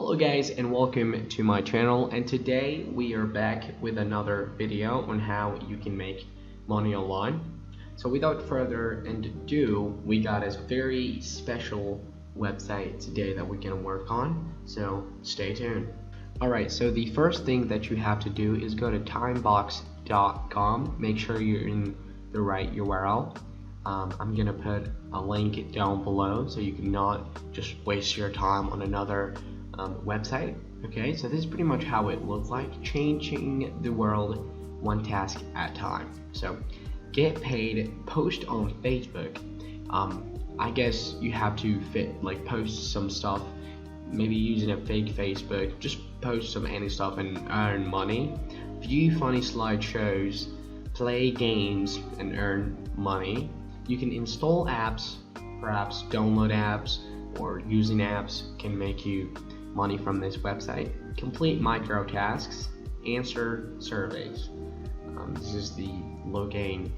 Hello guys and welcome to my channel, and today we are back with another video on how you can make money online. So without further ado, we got a very special website today that we're gonna work on, so stay tuned. Alright, so the first thing that you have to do is go to timebox.com. Make sure you're in the right URL. I'm gonna put a link down below so you can not just waste your time on another website. Okay, so this is pretty much how it looks like, changing the world one task at a time. So get paid, post on Facebook. I guess you have to post some stuff, maybe using a fake Facebook, just post some any stuff and earn money, view funny slideshows, play games and earn money. You can install apps, perhaps download apps, or using apps can make you money from this website. Complete micro tasks, answer surveys. This is the login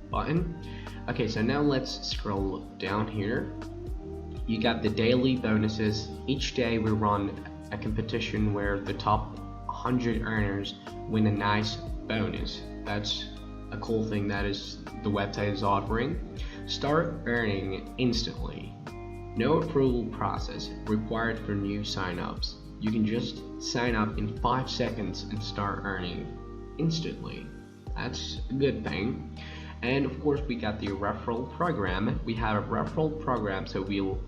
button. Okay, so now let's scroll down here. You got the daily bonuses. Each day we run a competition where the top 100 earners win a nice bonus. That's a cool thing that is the website is offering. Start earning instantly. No approval process required for new signups. You can just sign up in 5 seconds and start earning instantly. That's a good thing. And of course we got the referral program. We have a referral program, so you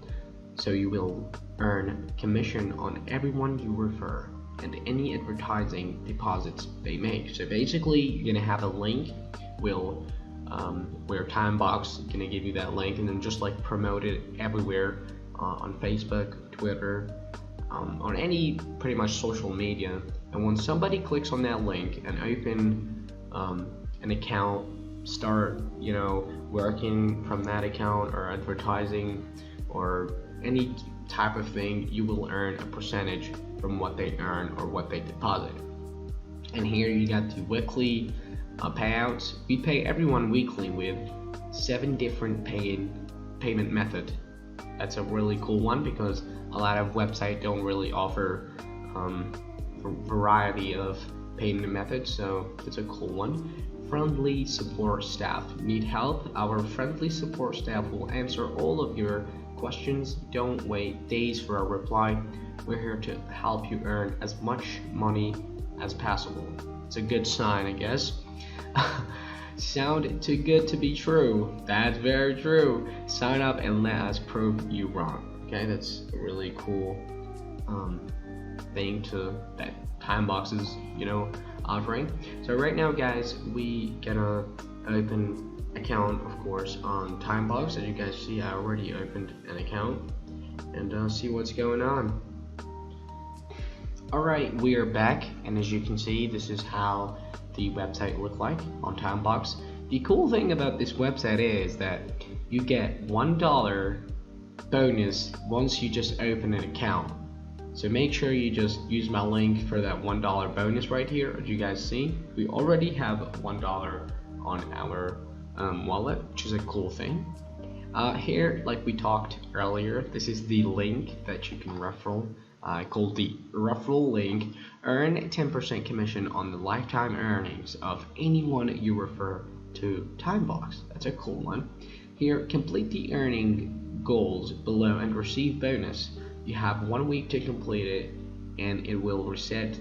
will earn commission on everyone you refer and any advertising deposits they make. So basically you're gonna have a link where Timebox is gonna give you that link, and then just like promote it everywhere on Facebook, Twitter, on any pretty much social media. And when somebody clicks on that link and open an account, start working from that account or advertising or any type of thing, you will earn a percentage from what they earn or what they deposit. And here you got the weekly payouts. We pay everyone weekly with 7 different payment methods. That's a really cool one because a lot of websites don't really offer a variety of payment methods, so it's a cool one. Friendly support staff. Need help? Our friendly support staff will answer all of your questions. Don't wait days for a reply. We're here to help you earn as much money as possible. It's a good sign, I guess. Sound too good to be true. That's very true. Sign up and let us prove you wrong. Okay, that's a really cool thing that Timebox is offering. So right now guys, we gonna open account, of course, on Timebox. As you guys see, I already opened an account and see what's going on. Alright, we are back, and as you can see, this is how the website look like on Timebox. The cool thing about this website is that you get $1 bonus once you just open an account. So make sure you just use my link for that $1 bonus right here. As you guys see, we already have $1 on our wallet, which is a cool thing. Here, like we talked earlier, this is the link that you can referral. Called the referral link. Earn 10% commission on the lifetime earnings of anyone you refer to Timebox. That's a cool one. Here, complete the earning goals below and receive bonus. You have 1 week to complete it, and it will reset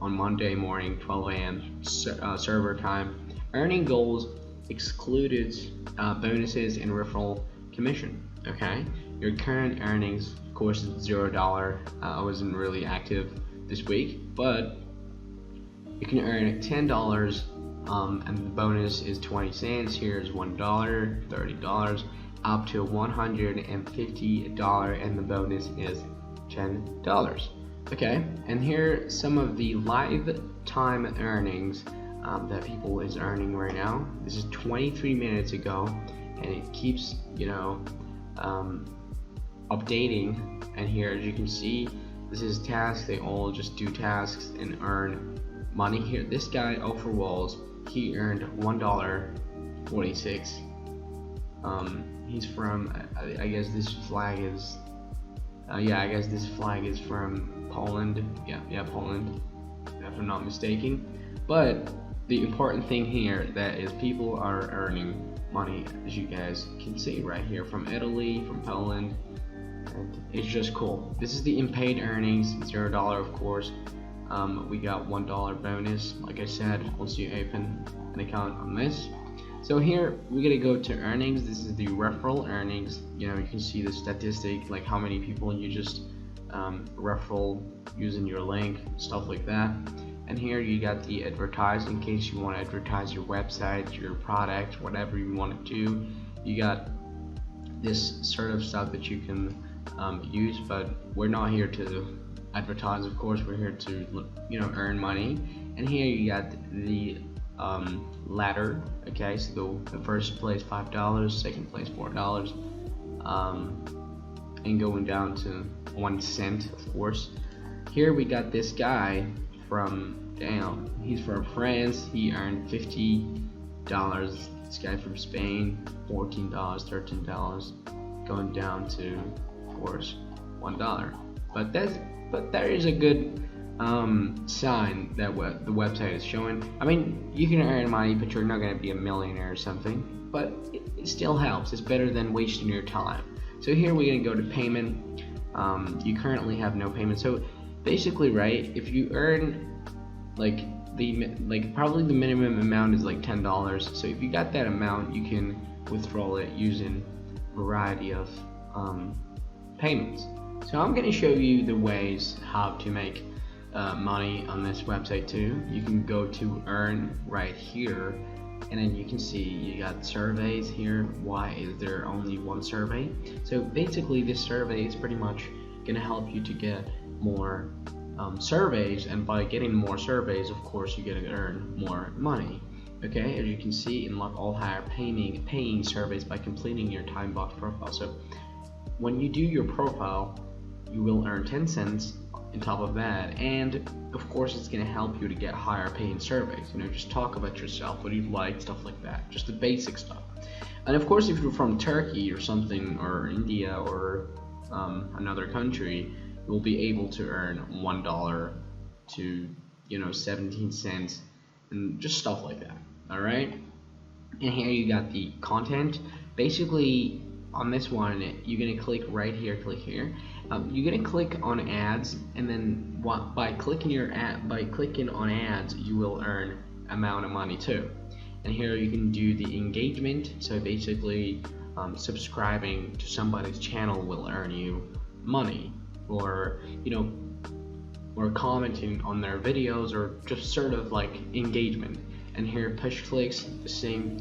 on Monday morning, 12 a.m. Server time. Earning goals excluded bonuses and referral commission. Okay, your current earnings, of course, is $0. I wasn't really active this week, but you can earn $10, and the bonus is 20 cents. Here's $1, $30, up to $150, and the bonus is $10. Okay, and here some of the lifetime earnings that people is earning right now. This is 23 minutes ago, and it keeps updating. And here, as you can see, this is tasks. They all just do tasks and earn money. Here, this guy Overwalls, he earned $1.46. He's from, I guess this flag is Yeah, I guess this flag is from Poland. Yeah, Poland, if I'm not mistaken. But the important thing here that is people are earning money, as you guys can see right here, from Italy, from Poland, and it's just cool. This is the unpaid earnings, $0 of course. We got $1 bonus, like I said, once you open an account on this. So here we're gonna go to earnings. This is the referral earnings. You can see the statistic, like how many people you just referral using your link, stuff like that. And here you got the advertise, in case you want to advertise your website, your product, whatever you want to do. You got this sort of stuff that you can use, but we're not here to advertise, of course. We're here to earn money. And here you got the ladder. Okay, so the first place $5, second place $4, and going down to 1 cent, of course. Here we got this guy he's from France. He earned $50. This guy from Spain, $14, $13, going down to, of course, $1. But there is a good sign that what the website is showing. I mean, you can earn money, but you're not going to be a millionaire or something. But it still helps. It's better than wasting your time. So here we're going to go to payment. You currently have no payment. So basically, right, if you earn probably the minimum amount is like $10. So if you got that amount, you can withdraw it using a variety of payments. So I'm going to show you the ways how to make money on this website too. You can go to earn right here, and then you can see you got surveys here. Why is there only one survey? So basically this survey is pretty much going to help you to get more surveys, and by getting more surveys, of course, you're going to earn more money. Okay, as you can see, unlock all higher paying surveys by completing your Timebox profile. So when you do your profile, you will earn 10 cents on top of that, and of course it's going to help you to get higher paying surveys. Just talk about yourself, what you like, stuff like that, just the basic stuff. And of course, if you're from Turkey or something, or India, or another country, you'll be able to earn $1 to 17 cents and just stuff like that. All right, and here you got the content. Basically on this one, you're gonna click right here, you're gonna click on ads, and then by clicking on ads, you will earn amount of money too. And here you can do the engagement. So basically subscribing to somebody's channel will earn you money, or or commenting on their videos, or just sort of like engagement. And here push clicks, the same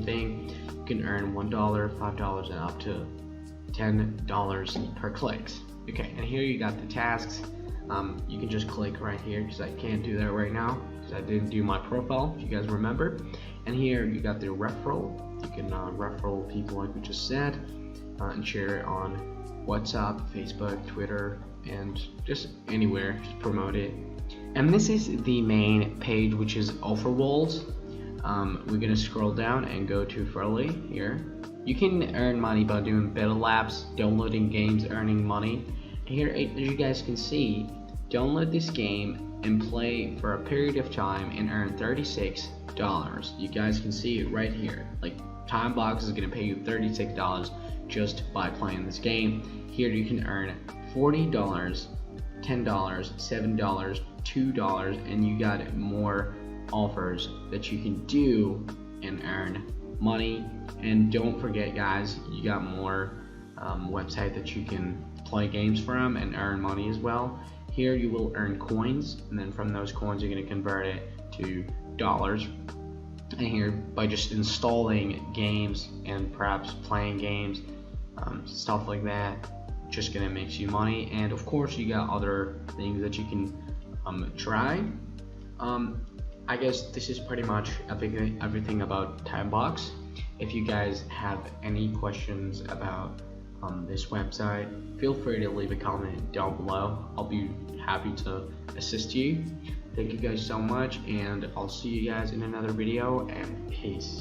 thing. You can earn $1, $5, and up to $10 per clicks. Okay, and here you got the tasks. You can just click right here, because I can't do that right now because I didn't do my profile, if you guys remember. And here you got the referral. You can referral people, like we just said, and share it on WhatsApp, Facebook, Twitter, and just anywhere. Just promote it. And this is the main page, which is offer walls. We're gonna scroll down and go to Furly here. You can earn money by doing battle labs, downloading games, earning money. Here, as you guys can see, download this game and play for a period of time and earn $36. You guys can see it right here. Like, Timebox is gonna pay you $36 just by playing this game. Here you can earn $40, $10, $7, $2, and you got more offers that you can do and earn money. And don't forget, guys, you got more website that you can play games from and earn money as well. Here you will earn coins, and then from those coins you're going to convert it to dollars. And here, by just installing games and perhaps playing games, stuff like that, just gonna make you money. And of course you got other things that you can try. I guess this is pretty much everything about Timebox. If you guys have any questions about this website, feel free to leave a comment down below. I'll be happy to assist you. Thank you guys so much, and I'll see you guys in another video, and peace.